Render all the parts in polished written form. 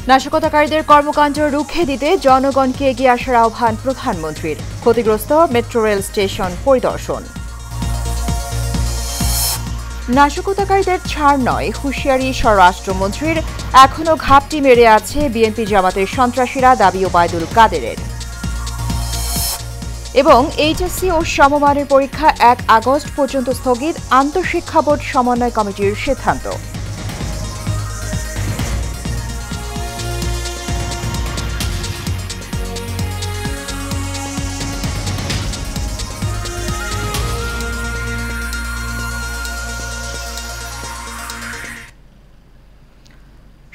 নাশকতাকারীদের কর্মকাণ্ড রুখে দিতে জনগণকে এগিয়ে আসার আহ্বান প্রধানমন্ত্রীর। ক্ষতিগ্রস্ত মেট্রো রেল স্টেশন পরিদর্শন। নাশকতাকারীদের ছাড় নয়, হুঁশিয়ারি স্বরাষ্ট্রমন্ত্রীর। এখনও ঘাপটি মেরে আছে বিএনপি জামাতের সন্ত্রাসীরা, দাবি ওবায়দুল কাদেরের। এবং এইচএসসি ও সমমানের পরীক্ষা 1 আগস্ট পর্যন্ত স্থগিত, আন্তঃশিক্ষা বোর্ড সমন্বয় কমিটির সিদ্ধান্ত।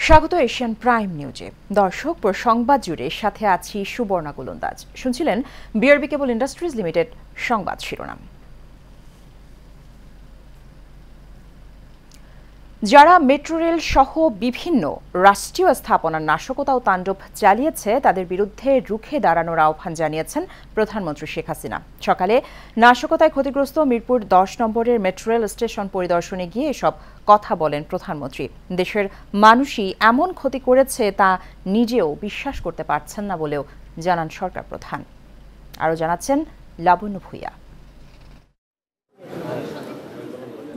স্বাগত এশিয়ান প্রাইম নিউজে। দর্শক, সংবাদ জুড়ে সাথে আছি সুবর্ণা গোলন্দাজ। শুনছিলেন বিআরবি কেবল ইন্ডাস্ট্রিজ লিমিটেড সংবাদ শিরোনাম। যারা মেট্রো রেল সহ বিভিন্ন রাষ্ট্রীয় স্থাপনার নাশকতা ও তাণ্ডব চালিয়েছে তাদের বিরুদ্ধে রুখে দাঁড়ানোর আহ্বান জানিয়েছেন প্রধানমন্ত্রী শেখ হাসিনা। সকালে নাশকতায় ক্ষতিগ্রস্ত মিরপুর 10 নম্বরের মেট্রো রেল স্টেশন পরিদর্শনে গিয়ে এসব কথা বলেন প্রধানমন্ত্রী। দেশের মানুষই এমন ক্ষতি করেছে তা নিজেও বিশ্বাস করতে পারছেন না বলেও জানান সরকার প্রধান। আরও জানাচ্ছেন লাবণ্য ভূঁইয়া।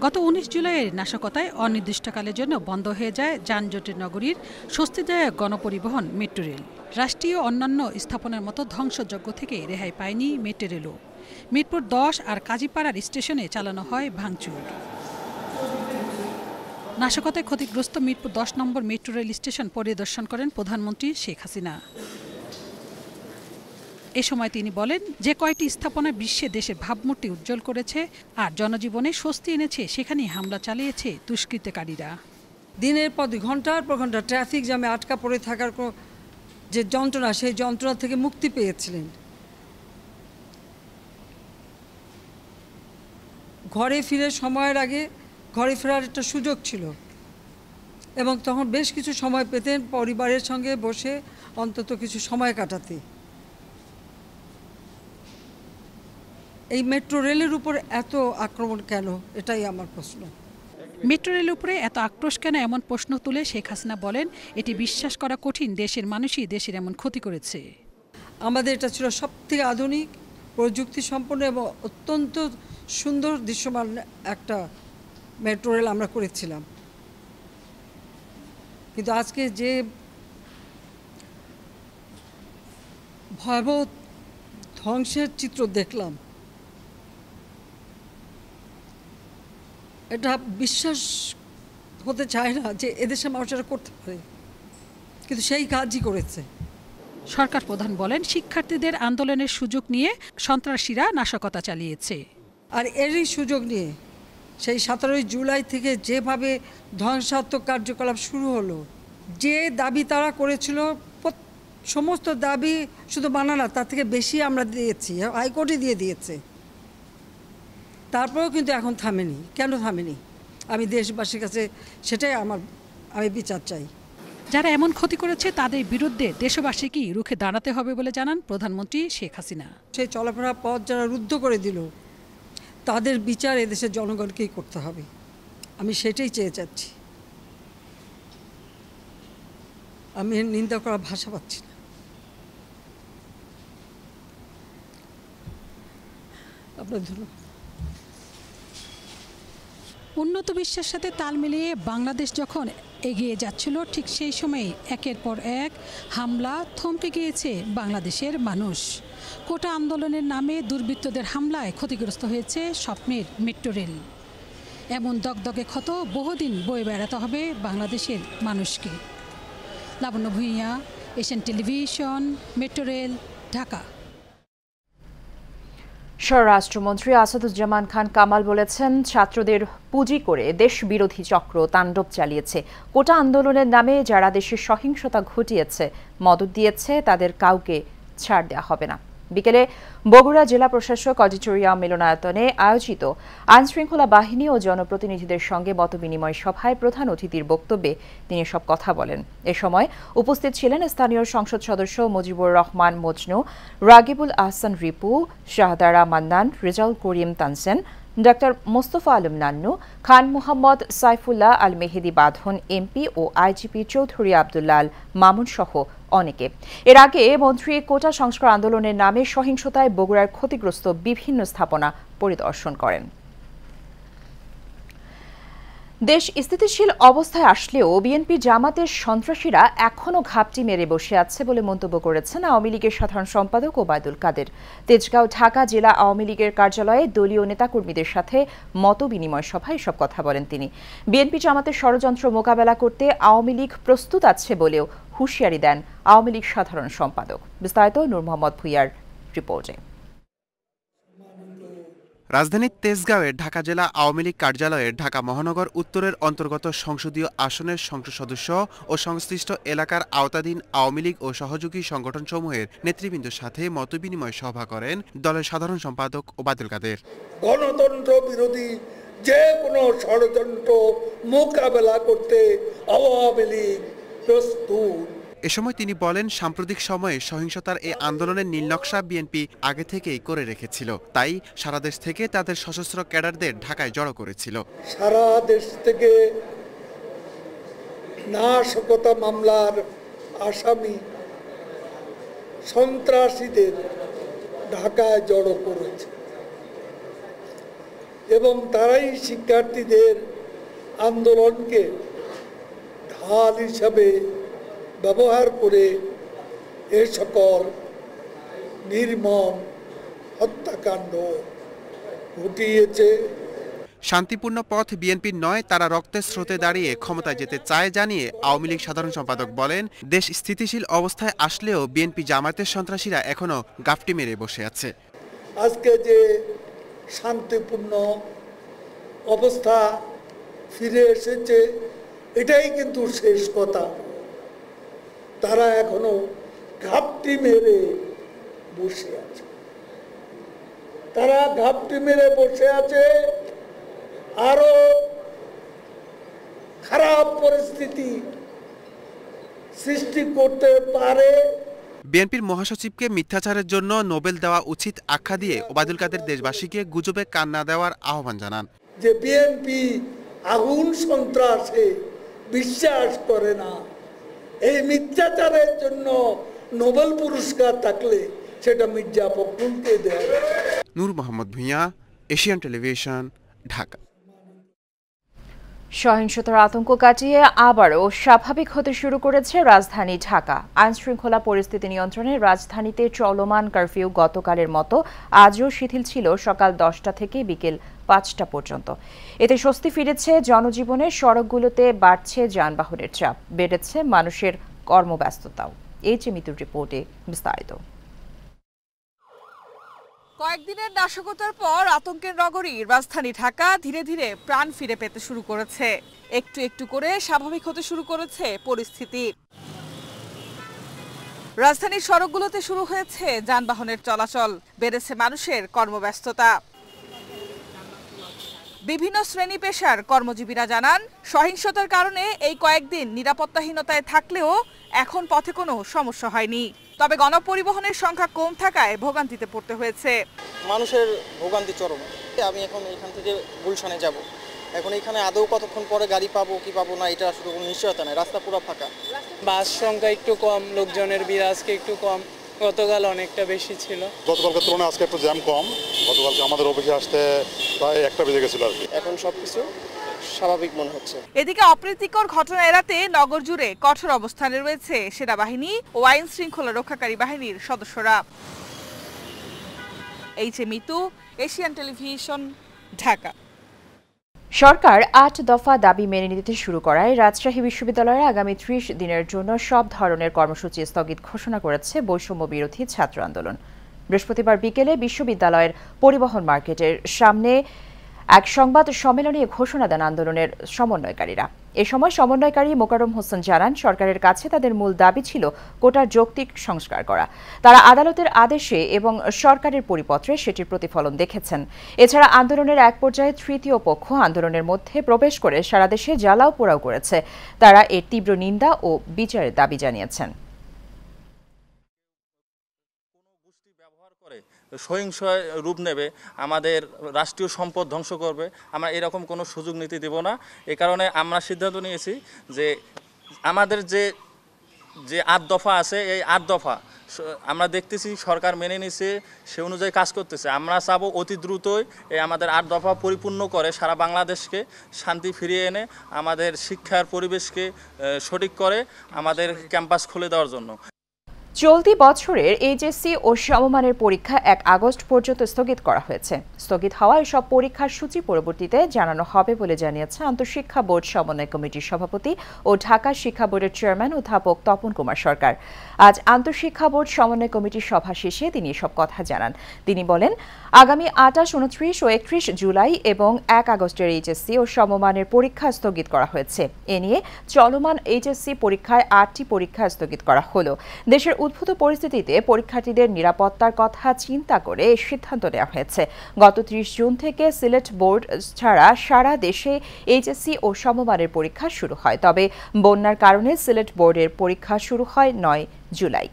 গত 19 জুলাইয়ের নাশকতায় অনির্দিষ্টকালের জন্য বন্ধ হয়ে যায় যানজটের নগরীর স্বস্তিদায়ক গণপরিবহন মেট্রো রেল। রাষ্ট্রীয় অন্যান্য স্থাপনার মতো ধ্বংসযজ্ঞ থেকে রেহাই পায়নি মেট্রো রেলও। মিরপুর 10 আর কাজীপাড়ার স্টেশনে চালানো হয় ভাঙচুর। নাশকতায় ক্ষতিগ্রস্ত মিরপুর 10 নম্বর মেট্রো রেল স্টেশন পরিদর্শন করেন প্রধানমন্ত্রী শেখ হাসিনা। এ সময় তিনি বলেন, যে কয়টি স্থাপনা বিশ্বে দেশের ভাবমূর্তি উজ্জ্বল করেছে আর জনজীবনে স্বস্তি এনেছে, সেখানেই হামলা চালিয়েছে দুষ্কৃতকারীরা। দিনের পর ঘন্টার পর ঘন্টা ট্রাফিক জ্যামে আটকা পড়ে থাকার যে যন্ত্রণা, সেই যন্ত্রণা থেকে মুক্তি পেয়েছিলেন। ঘরে ফিরে সময়ের আগে ঘরে ফেরার একটা সুযোগ ছিল এবং তখন বেশ কিছু সময় পেতেন পরিবারের সঙ্গে বসে অন্তত কিছু সময় কাটাতে। এই মেট্রো রেলের উপর এত আক্রমণ কেন, এটাই আমার প্রশ্ন। মেট্রো রেলের উপরে এত আক্রোশ কেন, এমন প্রশ্ন তুলে শেখ হাসিনা বলেন, এটি বিশ্বাস করা কঠিন, দেশের মানুষই দেশের এমন ক্ষতি করেছে। আমাদের এটা ছিল সবথেকে আধুনিক, প্রযুক্তি সম্পন্ন এবং অত্যন্ত সুন্দর দৃশ্যমান একটা মেট্রো রেল আমরা করেছিলাম। কিন্তু আজকে যে ভয়াবহ ধ্বংসের চিত্র দেখলাম, এটা বিশ্বাস হতে চায় না যে এদেশের মানুষেরা করতে পারে, কিন্তু সেই কাজই করেছে। সরকার প্রধান বলেন, শিক্ষার্থীদের আন্দোলনের সুযোগ নিয়ে সন্ত্রাসীরা নাশকতা চালিয়েছে। আর এরই সুযোগ নিয়ে সেই 17 জুলাই থেকে যেভাবে ধ্বংসাত্মক কার্যকলাপ শুরু হলো, যে দাবি তারা করেছিল সমস্ত দাবি শুধু মানা না, তার থেকে বেশি আমরা দিয়েছি, হাইকোর্টে দিয়ে দিয়েছে। তারপরেও কিন্তু এখন থামেনি। কেন থামেনি? আমি দেশবাসীর কাছে সেটাই আমি বিচার চাই। যারা এমন ক্ষতি করেছে তাদের বিরুদ্ধে দেশবাসীকেই রুখে দাঁড়াতে হবে বলে জানান প্রধানমন্ত্রী শেখ হাসিনা। সেই চলাফেরার পথ যারা রুদ্ধ করে দিল, তাদের বিচার এদেশের জনগণকেই করতে হবে। আমি সেটাই চেয়ে যাচ্ছি। আমি নিন্দা করার ভাষা পাচ্ছি না। আপনার ধন্যবাদ। উন্নত বিশ্বের সাথে তাল মিলিয়ে বাংলাদেশ যখন এগিয়ে যাচ্ছিল, ঠিক সেই সময়ে একের পর এক হামলা থমকে গিয়েছে বাংলাদেশের মানুষ। কোটা আন্দোলনের নামে দুর্বৃত্তদের হামলায় ক্ষতিগ্রস্ত হয়েছে স্বপ্নের মেট্রো রেল। এমন দগদগে ক্ষত বহুদিন বয়ে বেড়াতে হবে বাংলাদেশের মানুষকে। Labanya Bhuiyan, Asian television, metro rail, Dhaka. স্বরাষ্ট্রমন্ত্রী আসাদুজ্জামান খান কামাল বলেছেন, ছাত্রদের পুঁজি করে দেশ বিরোধী চক্র তাণ্ডব চালিয়েছে। কোটা আন্দোলনের নামে যারা দেশের সহিংসতা ঘটিয়েছে, মদত দিয়েছে, তাদের কাউকে ছাড় দেওয়া হবে না। বিকেলে বগুড়া জেলা প্রশাসক অডিটোরিয়াম মিলনায়তনে আয়োজিত আইনশৃঙ্খলা বাহিনী ও জনপ্রতিনিধিদের সঙ্গে মতবিনিময় সভায় প্রধান অতিথির বক্তব্যে তিনি সব কথা বলেন। এ সময় উপস্থিত ছিলেন স্থানীয় সংসদ সদস্য মুজিবুর রহমান মজনু, রাগিবুল আহসান রিপু, শাহদারা মান্নান, রেজাউল করিম তানসেন, ডাক্তার মোস্তফা আলম নান্নু, খান মোহাম্মদ সাইফুল্লাহ আল মেহেদি বাঁধন এমপি ও আইজিপি চৌধুরী আবদুল্লাহ আল মামুন সহ অনেকে। এর আগে মন্ত্রী কোটা সংস্কার আন্দোলনের নামে সহিংসতায় বগুড়ার ক্ষতিগ্রস্ত বিভিন্ন স্থাপনা পরিদর্শন করেন। দেশ স্থিতিশীল অবস্থায় আসলেও বিএনপি জামাতের সন্ত্রাসীরা এখনও ঘাপটি মেরে বসে আছে বলে মন্তব্য করেছেন আওয়ামী লীগের সাধারণ সম্পাদক ওবায়দুল কাদের। তেজগাঁও ঢাকা জেলা আওয়ামী লীগের কার্যালয়ে দলীয় নেতাকর্মীদের সাথে মতবিনিময় সভায় এসব কথা বলেন তিনি। বিএনপি জামাতের ষড়যন্ত্র মোকাবেলা করতে আওয়ামী লীগ প্রস্তুত আছে বলেও হুঁশিয়ারি দেন আওয়ামী লীগ সাধারণ সম্পাদক। বিস্তারিত নূর মোহাম্মদ ভুইয়ার রিপোর্টে। রাজধানীর তেজগাঁওয়ের ঢাকা জেলা আওয়ামী লীগ কার্যালয়ের ঢাকা মহানগর উত্তরের অন্তর্গত সংসদীয় আসনের সংসদ সদস্য ও সংশ্লিষ্ট এলাকার আওতাধীন আওয়ামী লীগ ও সহযোগী সংগঠনসমূহের নেতৃবৃন্দের সাথে মতবিনিময় সভা করেন দলের সাধারণ সম্পাদক ওবায়দুল কাদের। গণতন্ত্র বিরোধী যে কোনো ষড়যন্ত্র মোকাবেলা করতে আওয়ামী লীগ প্রস্তুত। এ সময় তিনি বলেন, সাম্প্রতিক সময়ে সহিংসতার এই আন্দোলনের নীলনকশা বিএনপি আগে থেকেই করে রেখেছিল, তাই সারা দেশ থেকে তাদের সশস্ত্র ক্যাডারদের ঢাকায় জড়ো করেছিল। সারা দেশ থেকে নাশকতা মামলার আসামি সন্ত্রাসীদের ঢাকায় জড়ো করেছে এবং তারাই শিক্ষার্থীদের আন্দোলনকে ঢাল হিসাবে ব্যবহার করে এ সকল নির্মম হত্যাকাণ্ড ঘটিয়েছে। শান্তিপূর্ণ পথ বিএনপির নয়, তারা রক্তের স্রোতে দাঁড়িয়ে ক্ষমতায় যেতে চায় জানিয়ে আওয়ামী লীগ সাধারণ সম্পাদক বলেন, দেশ স্থিতিশীল অবস্থায় আসলেও বিএনপি জামাতের সন্ত্রাসীরা এখনো গাফটি মেরে বসে আছে। আজকে যে শান্তিপূর্ণ অবস্থা ফিরে এসেছে, এটাই কিন্তু শেষ কথা। তারা এখনো ঘাপটি মেরে বসে আছে, তারা ঘাপটি মেরে বসে আছে। আরো খারাপ পরিস্থিতি সৃষ্টি করতে পারে। বিএনপির মহাসচিবকে মিথ্যাচারের জন্য নোবেল দেওয়া উচিত আখ্যা দিয়ে ওবায়দুল কাদের দেশবাসীকে গুজবে কান না দেওয়ার আহ্বান জানান। যে বিএনপি আগুন সন্ত্রাসে বিশ্বাস করে না, এই মিথ্যাচারের জন্য নোবেল পুরস্কার থাকলে সেটা মির্জা ফখরুলকে দেওয়া। নূর মোহাম্মদ ভুঁইয়া, এশিয়ান টেলিভিশন, ঢাকা। সহিংসতার আতঙ্ক কাটিয়ে আবারও স্বাভাবিক হতে শুরু করেছে রাজধানী ঢাকা। আইনশৃঙ্খলা পরিস্থিতি নিয়ন্ত্রণে রাজধানীতে চলমান কারফিউ গতকালের মতো আজও শিথিল ছিল সকাল 10টা থেকে বিকেল 5টা পর্যন্ত। এতে স্বস্তি ফিরেছে জনজীবনে, সড়কগুলোতে বাড়ছে যানবাহনের চাপ, বেড়েছে মানুষের কর্মব্যস্ততাও। এই যে মিতুর রিপোর্টে বিস্তারিত। কয়েকদিনের নাশকতার পর আতঙ্কের নগরী রাজধানী ঢাকা ধীরে ধীরে প্রাণ ফিরে পেতে শুরু করেছে। একটু একটু করে স্বাভাবিক হতে শুরু করেছে পরিস্থিতি। রাজধানীর সড়কগুলোতে শুরু হয়েছে যানবাহনের চলাচল, বেড়েছে মানুষের কর্মব্যস্ততা। বিভিন্ন শ্রেণী পেশার কর্মজীবীরা জানান, সহিংসতার কারণে এই কয়েকদিন নিরাপত্তাহীনতায় থাকলেও এখন পথে কোনো সমস্যা হয়নি। তবে গণপরিবহনের সংখ্যা কম থাকায় ভোগান্তিতে পড়তে হয়েছে। মানুষের ভোগান্তি চরম। আমি এখন এখান থেকে গুলশানে যাব, এখন এখানে আদৌ কতক্ষণ পরে গাড়ি পাবো কি পাবো না এটা আসলে কোনো নিশ্চয়তা নেই। রাস্তা পুরো ফাঁকা, বাস সংখ্যা একটু কম, লোকজনের ভিড় আজকে একটু কম, গতকাল অনেকটা বেশি ছিল। গতকালকে তুলনায় আজকে একটু জ্যাম কম। গতকালকে আমাদের অফিসে আসতে প্রায় 1টা বেজে গেছিল আর কি। এখন সবকিছু স্বাভাবিক মনে হচ্ছে। এদিকে অপ্রীতিকর ঘটনা এড়াতে নগর জুড়ে কঠোর অবস্থানে রয়েছে সেনাবাহিনী ও আইন শৃঙ্খলা রক্ষাকারী বাহিনীর সদস্যরা। এই যে মিতু, এশিয়ান টেলিভিশন, ঢাকা। সরকার 8 দফা দাবি মেনে নিতে শুরু করায় রাজশাহী বিশ্ববিদ্যালয়ে আগামী 30 দিনের জন্য সব ধরনের কর্মসূচি স্থগিত ঘোষণা করেছে বৈষম্য বিরোধী ছাত্র আন্দোলন। বৃহস্পতিবার বিকেলে বিশ্ববিদ্যালয়ের পরিবহন মার্কেটের সামনে এক সংবাদ সম্মেলনে ঘোষণা দেন আন্দোলনের সমন্বয়কারীরা। এ সময় সমন্বয়কারী মোকাররম হোসেন জানান, সরকারের কাছে তাদের মূল দাবি ছিল কোটার যৌক্তিক সংস্কার করা। তারা আদালতের আদেশে এবং সরকারের পরিপত্রে সেটির প্রতিফলন দেখেছেন। এছাড়া আন্দোলনের এক পর্যায়ে তৃতীয় পক্ষ আন্দোলনের মধ্যে প্রবেশ করে সারা দেশে জ্বালাও পোড়াও করেছে। তারা এর তীব্র নিন্দা ও বিচারের দাবি জানিয়েছেন। সহিংস রূপ নেবে, আমাদের রাষ্ট্রীয় সম্পদ ধ্বংস করবে, আমরা এরকম কোনো সুযোগ নিতে দেব না। এ কারণে আমরা সিদ্ধান্ত নিয়েছি যে আমাদের যে 8 দফা আছে, এই 8 দফা আমরা দেখতেছি সরকার মেনে নিছে, সে অনুযায়ী কাজ করতেছে। আমরা চাবো অতি দ্রুতই এই আমাদের 8 দফা পরিপূর্ণ করে সারা বাংলাদেশকে শান্তি ফিরিয়ে এনে আমাদের শিক্ষার পরিবেশকে সঠিক করে আমাদের ক্যাম্পাস খুলে দেওয়ার জন্য। চলতি বছরের এইচএসসি ও সমমানের পরীক্ষা 1 আগস্ট পর্যন্ত স্থগিত করা হয়েছে। স্থগিত হওয়া এসব পরীক্ষার সূচি পরবর্তীতে জানানো হবে বলে জানিয়েছে আন্তঃশিক্ষা বোর্ড সমন্বয় কমিটির সভাপতি ও ঢাকা শিক্ষা বোর্ডের চেয়ারম্যান অধ্যাপক তপন কুমার সরকার। আজ আন্তঃশিক্ষা বোর্ড সমন্বয় কমিটির সভা শেষে তিনি এসব কথা জানান। তিনি বলেন, আগামী 28, 29 ও 31 জুলাই এবং 1 আগস্টের এইচএসসি ও সমমানের পরীক্ষা স্থগিত করা হয়েছে। এ নিয়ে চলমান এইচএসসি পরীক্ষায় 8টি পরীক্ষা স্থগিত করা হলো। দেশের উদ্ভূত পরিস্থিতিতে পরীক্ষার্থীদের নিরাপত্তার কথা চিন্তা করে এই সিদ্ধান্ত নেওয়া হয়েছে। গত 30 জুন থেকে সিলেট বোর্ড ছাড়া সারা দেশে এইচএসসি ও সমমানের পরীক্ষা শুরু হয়। তবে বন্যার কারণে সিলেট বোর্ডের পরীক্ষা শুরু হয় 9 জুলাই।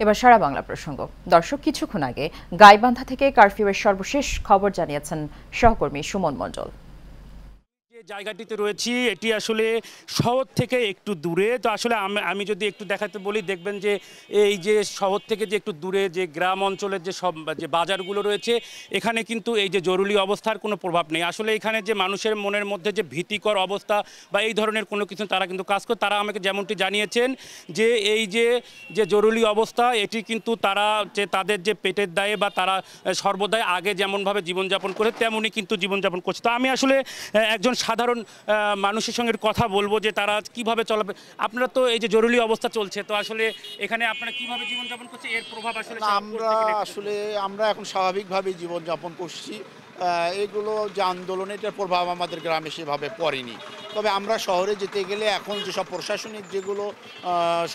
এবার সারা বাংলা প্রসঙ্গ। দর্শক, কিছুক্ষণ আগে গাইবান্ধা থেকে কারফিউয়ের সর্বশেষ খবর জানিয়েছেন সহকর্মী সুমন মণ্ডল। যে জায়গাটিতে রয়েছি এটি আসলে শহর থেকে একটু দূরে। তো আসলে আমি যদি একটু দেখাতে বলি, দেখবেন যে এই যে শহর থেকে যে একটু দূরে যে গ্রাম অঞ্চলের যে বাজারগুলো রয়েছে, এখানে কিন্তু এই যে জরুরি অবস্থার কোনো প্রভাব নেই। আসলে এখানে যে মানুষের মনের মধ্যে যে ভীতিকর অবস্থা বা এই ধরনের কোনো কিছু তারা কিন্তু কাজ করে। তারা আমাকে যেমনটি জানিয়েছেন যে এই যে জরুরি অবস্থা, এটি কিন্তু তারা যে তাদের যে পেটের দায়ে বা তারা সর্বদাই আগে যেমনভাবে জীবনযাপন করে তেমনই কিন্তু জীবনযাপন করছে। তো আমি আসলে একজন সাধারণ মানুষের সঙ্গে কথা বলবো যে তারা কিভাবে চলাবে। আপনারা তো এই যে জরুরি অবস্থা চলছে, তো আসলে এখানে আপনারা কিভাবে জীবনযাপন করছে, এর প্রভাব আসলে আমরা এখন স্বাভাবিকভাবে জীবনযাপন করছি। এগুলো যে আন্দোলন, এটার প্রভাব আমাদের গ্রামে সেভাবে পড়েনি। তবে আমরা শহরে যেতে গেলে এখন যেসব প্রশাসনিক যেগুলো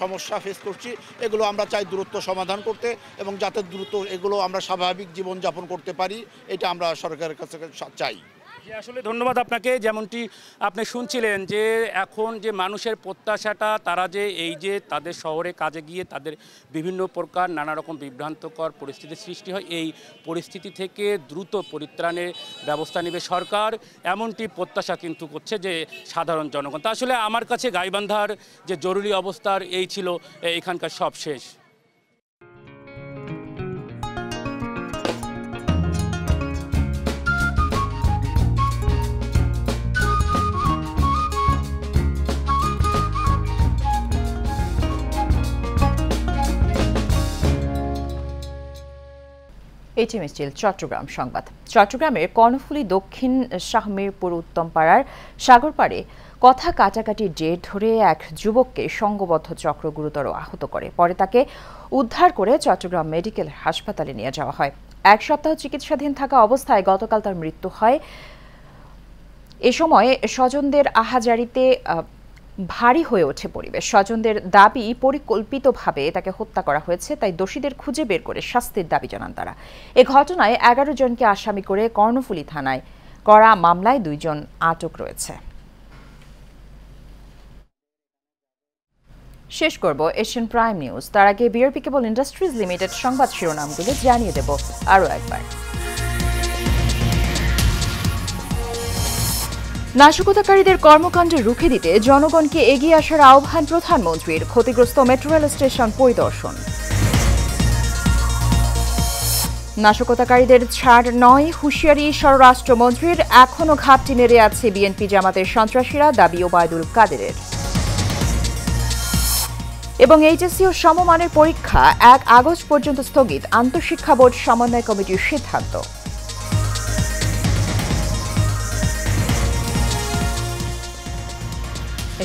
সমস্যা ফেস করছি, এগুলো আমরা চাই দ্রুত সমাধান করতে এবং যাতে দ্রুত এগুলো আমরা স্বাভাবিক জীবনযাপন করতে পারি, এটা আমরা সরকারের কাছে চাই। আসলে ধন্যবাদ আপনাকে। যেমনটি আপনি শুনছিলেন যে এখন যে মানুষের প্রত্যাশাটা, তারা যে এই যে তাদের শহরে কাজে গিয়ে তাদের বিভিন্ন প্রকার নানা রকম বিভ্রান্তকর পরিস্থিতির সৃষ্টি হয়, এই পরিস্থিতি থেকে দ্রুত পরিত্রাণের ব্যবস্থা নেবে সরকার, এমনটি প্রত্যাশা কিন্তু করছে যে সাধারণ জনগণ। তা আসলে আমার কাছে গাইবান্ধার যে জরুরি অবস্থার এই ছিল এখানকার সব শেষ। এটিএম স্টিল চট্টগ্রাম সংবাদ। চট্টগ্রামের কর্ণফুলী দক্ষিণ শাহমিরপুর উত্তমপাড়ার সাগরপাড়ে কথা কাটাকাটির জের ধরে এক যুবককে সংঘবদ্ধ চক্র গুরুতর আহত করে। পরে তাকে উদ্ধার করে চট্টগ্রাম মেডিকেল হাসপাতালে নিয়ে যাওয়া হয়। 1 সপ্তাহ চিকিৎসাধীন থাকা অবস্থায় গতকাল তার মৃত্যু হয়। এ সময় স্বজনদের আহাজারিতে ভারী হয়ে ওঠে পরিবেশ। স্বজনদের দাবি, পরিকল্পিতভাবে তাকে হত্যা করা হয়েছে, তাই দোষীদের খুঁজে বের করে শাস্তির দাবি জানান তারা। এ ঘটনায় 11 জনকে আসামি করে কর্ণফুলী থানায় করা মামলায় 2 জন আটক রয়েছে। শেষ করব এশিয়ান প্রাইম নিউজ। তার আগে বিআরপি কেবল ইন্ডাস্ট্রিজ লিমিটেড সংবাদ শিরোনামগুলো জানিয়ে দেব আরও একবার। নাশকতাকারীদের কর্মকাণ্ড রুখে দিতে জনগণকে এগিয়ে আসার আহ্বান প্রধানমন্ত্রীর। ক্ষতিগ্রস্ত মেট্রো রেল স্টেশন পরিদর্শন। নাশকতাকারীদের ছাড় নয়, হুঁশিয়ারি স্বরাষ্ট্রমন্ত্রীর। এখনও ঘাপটি নেড়ে আছে বিএনপি জামাতের সন্ত্রাসীরা, দাবি ওবায়দুল কাদেরের। এবং এইচএসসি ও সমমানের পরীক্ষা 1 আগস্ট পর্যন্ত স্থগিত, আন্তঃশিক্ষা বোর্ড সমন্বয় কমিটির সিদ্ধান্ত।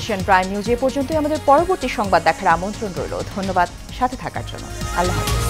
এশিয়ান প্রাইম নিউজ এ পর্যন্তই। আমাদের পরবর্তী সংবাদ দেখার আমন্ত্রণ রইল। ধন্যবাদ সাথে থাকার জন্য। আল্লাহ হাফেজ।